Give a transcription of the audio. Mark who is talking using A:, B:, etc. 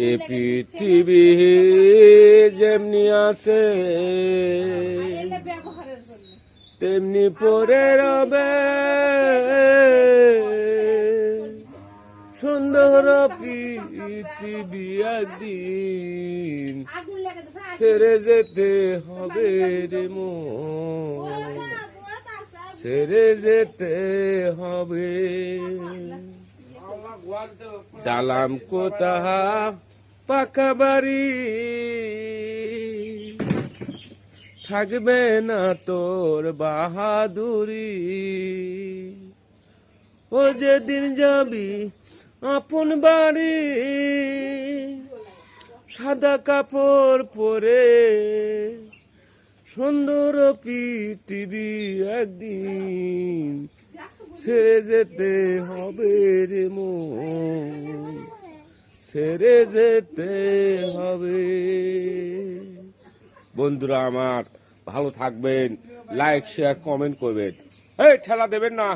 A: এ পৃথিবী যেমনি আছে তেমনি পরে রবে, সুন্দর পৃথিবী একদিন ছেড়ে যেতে হবে রে মন, ছেড়ে যেতে হবে। ডালাম কোথা পাকা বাড়ি, থাকবে না তোর বাহাদুরি, ও যেদিন যাবি আপন বাড়ি, সাদা কাপড় পরে সুন্দর পৃথিবী একদিন ছেড়ে যেতে হবে রে মন, ছেড়ে যেতে হবে। বন্ধুরা আমার ভালো থাকবেন, লাইক শেয়ার কমেন্ট করবেন, এই ঠেলা দেবেন না।